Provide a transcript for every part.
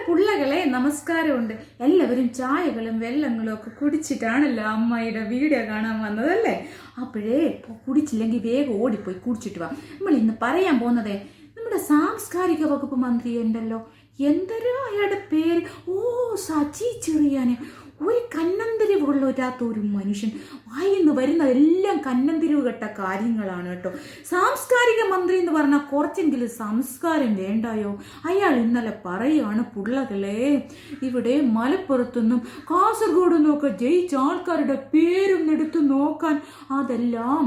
പുള്ളകളെ നമസ്കാരമുണ്ട്. എല്ലാവരും ചായകളും വെള്ളങ്ങളും ഒക്കെ കുടിച്ചിട്ടാണല്ലോ അമ്മയുടെ വീഡിയോ കാണാൻ വന്നതല്ലേ. അപ്പോഴേ കുടിച്ചില്ലെങ്കിൽ വേഗം ഓടിപ്പോയി കുടിച്ചിട്ട് വാ. നമ്മൾ ഇന്ന് പറയാൻ പോകുന്നതേ നമ്മുടെ സാംസ്കാരിക വകുപ്പ് മന്ത്രി ഉണ്ടല്ലോ, എന്തരോ അയാളുടെ പേര്, സജി ചെറിയാന്. ഒരു കന്നന്തിരിവുള്ളൊരാത്ത ഒരു മനുഷ്യൻ, വായിന്ന് വരുന്നതെല്ലാം കന്നന്തിരിവ് കെട്ട കാര്യങ്ങളാണ് കേട്ടോ. സാംസ്കാരിക മന്ത്രി എന്ന് പറഞ്ഞാൽ കുറച്ചെങ്കിലും സംസ്കാരം വേണ്ടായോ? അയാൾ ഇന്നലെ പറയുകയാണ്, പുള്ളകളെ ഇവിടെ മലപ്പുറത്തുനിന്നും കാസർഗോഡ് നിന്നൊക്കെ ജയിച്ച ആൾക്കാരുടെ പേരും എടുത്ത് നോക്കാൻ അതെല്ലാം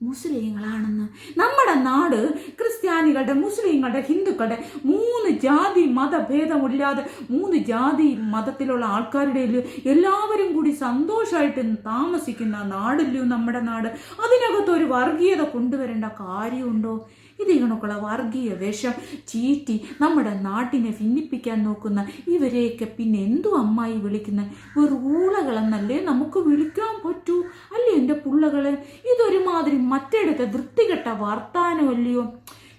മുസ്ലിങ്ങളാണെന്ന്. നമ്മുടെ നാട് ക്രിസ്ത്യാനികളുടെ, മുസ്ലിങ്ങളുടെ, ഹിന്ദുക്കളുടെ 3 ജാതി മതഭേദമില്ലാതെ 3 ജാതി മതത്തിലുള്ള ആൾക്കാരുടെ എല്ലാവരും കൂടി സന്തോഷമായിട്ട് താമസിക്കുന്ന നാടല്ലോ നമ്മുടെ നാട്. അതിനകത്ത് ഒരു വർഗീയത കൊണ്ടുവരേണ്ട കാര്യമുണ്ടോ? ഇത് കണക്കുള്ള വർഗീയ വേഷം ചീറ്റി നമ്മുടെ നാട്ടിനെ ഭിന്നിപ്പിക്കാൻ നോക്കുന്ന ഇവരെയൊക്കെ പിന്നെ എന്തു അമ്മായി വിളിക്കുന്ന വെറൂളകളെന്നല്ലേ നമുക്ക് വിളിക്കാൻ പറ്റൂ? അല്ലേ എൻ്റെ പുള്ളകളെ? ഇതൊരുമാതിരി മറ്റെടുത്ത വൃത്തികെട്ട വർത്താനമല്ലയോ?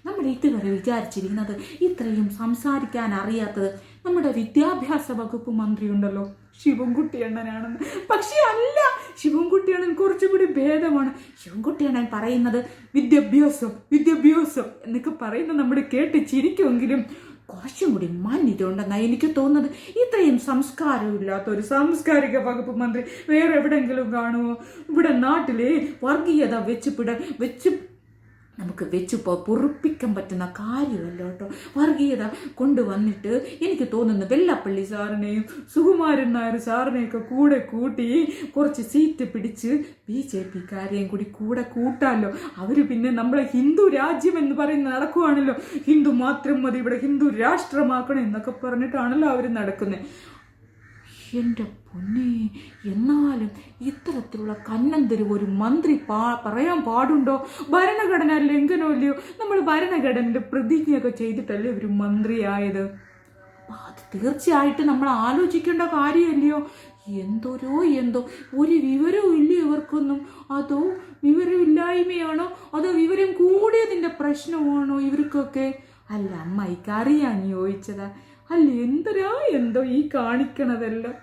നമ്മൾ ഇതുവരെ വിചാരിച്ചിരിക്കുന്നത് ഇത്രയും സംസാരിക്കാൻ അറിയാത്തത് നമ്മുടെ വിദ്യാഭ്യാസ വകുപ്പ് മന്ത്രി ഉണ്ടല്ലോ, ശിവൻകുട്ടി അണ്ണനാണെന്ന്. പക്ഷെ അല്ല, ശിവൻകുട്ടി അണ്ണൻ കുറച്ചും കൂടി ഭേദമാണ്. ശിവൻകുട്ടി അണ്ണൻ പറയുന്നത് വിദ്യാഭ്യാസം വിദ്യാഭ്യാസം എന്നൊക്കെ പറയുന്നത് നമ്മൾ കേട്ട് ചിരിക്കുമെങ്കിലും കുറച്ചും കൂടി മാന്യതയുണ്ടെന്നാണ് എനിക്ക് തോന്നുന്നത്. ഇത്രയും സംസ്കാരമില്ലാത്ത ഒരു സാംസ്കാരിക വകുപ്പ് മന്ത്രി വേറെ എവിടെയെങ്കിലും കാണുമോ? ഇവിടെ നാട്ടിലെ വർഗീയത നമുക്ക് പൊറുപ്പിക്കാൻ പറ്റുന്ന കാര്യമല്ല കേട്ടോ. വർഗീയത കൊണ്ടുവന്നിട്ട് എനിക്ക് തോന്നുന്നു വെള്ളാപ്പള്ളി സാറിനെയും സുകുമാരൻ നായർ സാറിനെയൊക്കെ കൂടെ കൂട്ടി കുറച്ച് സീറ്റ് പിടിച്ച് BJP-കാരെയും കൂടി കൂടെ കൂട്ടാമല്ലോ. അവർ പിന്നെ നമ്മളെ ഹിന്ദു രാജ്യം എന്ന് പറയുന്ന നടക്കുവാണല്ലോ. ഹിന്ദു മാത്രം മതി, ഇവിടെ ഹിന്ദു രാഷ്ട്രമാക്കണം എന്നൊക്കെ പറഞ്ഞിട്ടാണല്ലോ അവർ നടക്കുന്നത്. എൻ്റെ പൊന്നെ, എന്നാലും ഇത്തരത്തിലുള്ള കന്നന്തിരി ഒരു മന്ത്രി പറയാൻ പാടുണ്ടോ? ഭരണഘടന ലംഘനമല്ലയോ? നമ്മൾ ഭരണഘടനയുടെ പ്രതിജ്ഞയൊക്കെ ചെയ്തിട്ടല്ലേ ഒരു മന്ത്രിയായത്. അത് തീർച്ചയായിട്ടും നമ്മൾ ആലോചിക്കേണ്ട കാര്യമല്ലയോ? എന്തോ ഒരു വിവരവും ഇല്ല ഇവർക്കൊന്നും. അതോ വിവരമില്ലായ്മയാണോ, അതോ വിവരം കൂടിയതിൻ്റെ പ്രശ്നമാണോ ഇവർക്കൊക്കെ? അല്ല അമ്മായിക്ക് അറിയാൻ ചോദിച്ചതാ. അല്ല എന്തോ ഈ കാണിക്കണതെല്ലാം.